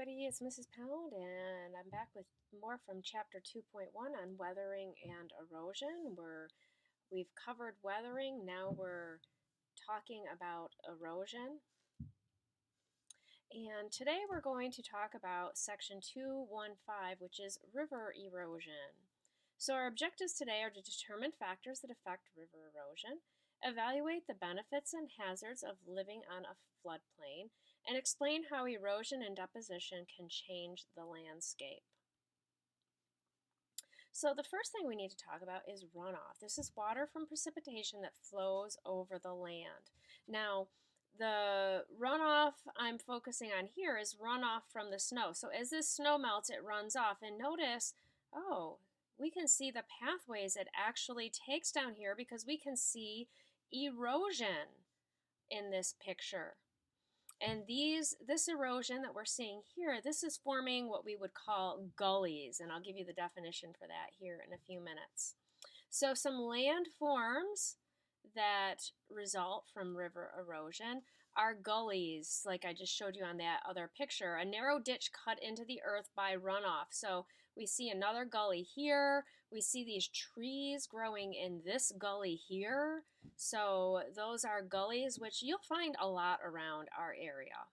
everybody. It's Mrs. Pound, and I'm back with more from Chapter 2.1 on weathering and erosion. We've covered weathering, now we're talking about erosion. And today we're going to talk about Section 215, which is river erosion. So our objectives today are to determine factors that affect river erosion, evaluate the benefits and hazards of living on a floodplain, and explain how erosion and deposition can change the landscape. So the first thing we need to talk about is runoff. This is water from precipitation that flows over the land. Now, the runoff I'm focusing on here is runoff from the snow. So as this snow melts, it runs off. And notice, oh, we can see the pathways it actually takes down here because we can see erosion in this picture. And this erosion that we're seeing here, this is forming what we would call gullies, and I'll give you the definition for that here in a few minutes. So some landforms that result from river erosion are gullies, like I just showed you on that other picture, a narrow ditch cut into the earth by runoff. So we see another gully here. We see these trees growing in this gully here. So those are gullies, which you'll find a lot around our area.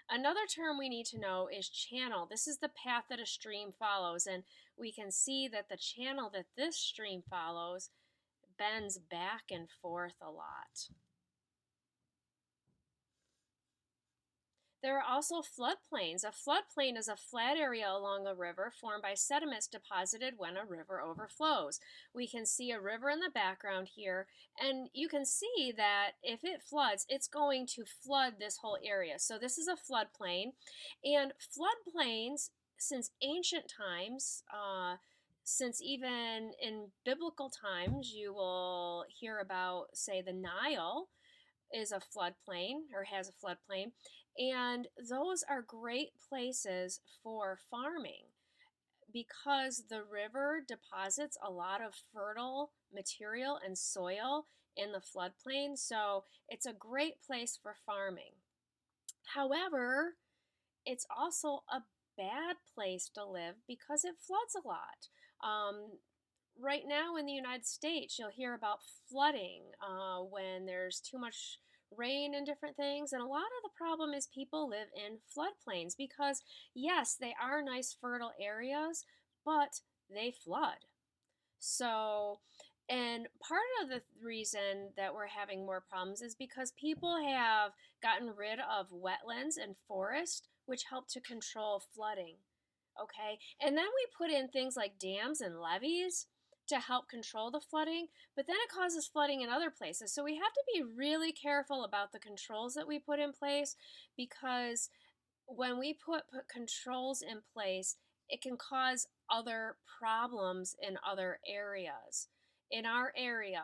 Another term we need to know is channel. This is the path that a stream follows, and we can see that the channel that this stream follows bends back and forth a lot. There are also floodplains. A floodplain is a flat area along a river formed by sediments deposited when a river overflows. We can see a river in the background here, and you can see that if it floods, it's going to flood this whole area. So this is a floodplain, and floodplains, since ancient times, since even in biblical times, you will hear about, say, the Nile is a floodplain or has a floodplain, and those are great places for farming because the river deposits a lot of fertile material and soil in the floodplain, so it's a great place for farming. However, it's also a bad place to live because it floods a lot. Right now in the United States, you'll hear about flooding when there's too much rain and different things. And a lot of the problem is people live in floodplains because, yes, they are nice, fertile areas, but they flood. So, and part of the reason that we're having more problems is because people have gotten rid of wetlands and forest, which help to control flooding. Okay, and then we put in things like dams and levees to help control the flooding, but then it causes flooding in other places. So we have to be really careful about the controls that we put in place because when we put controls in place, it can cause other problems in other areas. In our area,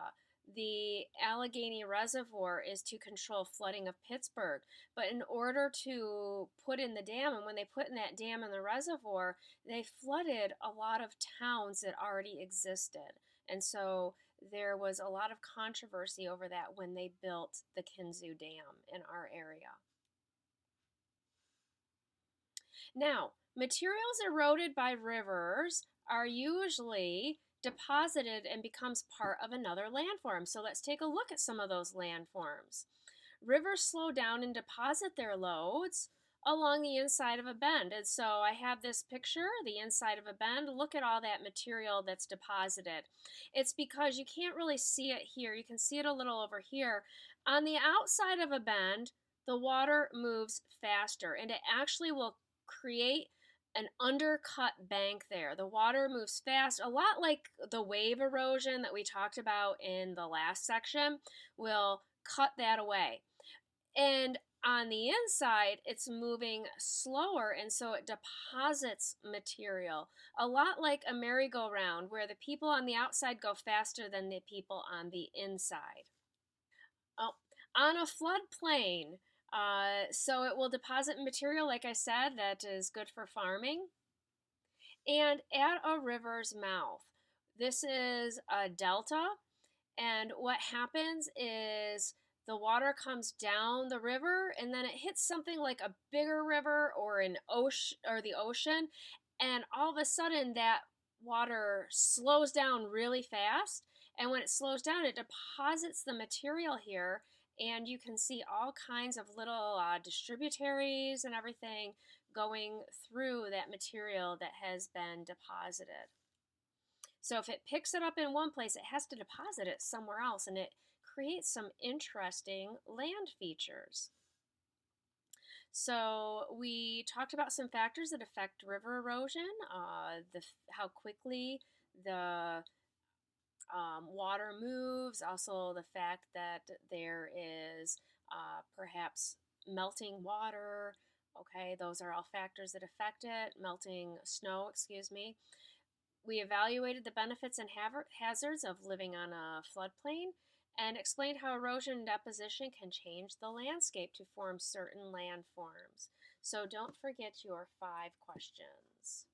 the Allegheny Reservoir is to control flooding of Pittsburgh. But in order to put in the dam, and when they put in that dam in the reservoir, they flooded a lot of towns that already existed. And so there was a lot of controversy over that when they built the Kinzua Dam in our area. Now, materials eroded by rivers are usually deposited and becomes part of another landform. So let's take a look at some of those landforms. Rivers slow down and deposit their loads along the inside of a bend. And so I have this picture, the inside of a bend. Look at all that material that's deposited. It's because you can't really see it here. You can see it a little over here. On the outside of a bend, the water moves faster, and it actually will create an undercut bank there. The water moves fast, a lot like the wave erosion that we talked about in the last section will cut that away. And on the inside, it's moving slower, and so it deposits material. A lot like a merry-go-round, where the people on the outside go faster than the people on the inside. Oh, on a floodplain, so it will deposit material, like I said, that is good for farming. And at a river's mouth, this is a delta, and what happens is the water comes down the river and then it hits something like a bigger river or an ocean or the ocean, and all of a sudden that water slows down really fast, and when it slows down it deposits the material here, and you can see all kinds of little distributaries and everything going through that material that has been deposited. So if it picks it up in one place, it has to deposit it somewhere else, and it creates some interesting land features. So we talked about some factors that affect river erosion, how quickly the water moves, also the fact that there is perhaps melting water. Okay, those are all factors that affect it. Melting snow, excuse me. We evaluated the benefits and hazards of living on a floodplain and explained how erosion and deposition can change the landscape to form certain landforms. So don't forget your 5 questions.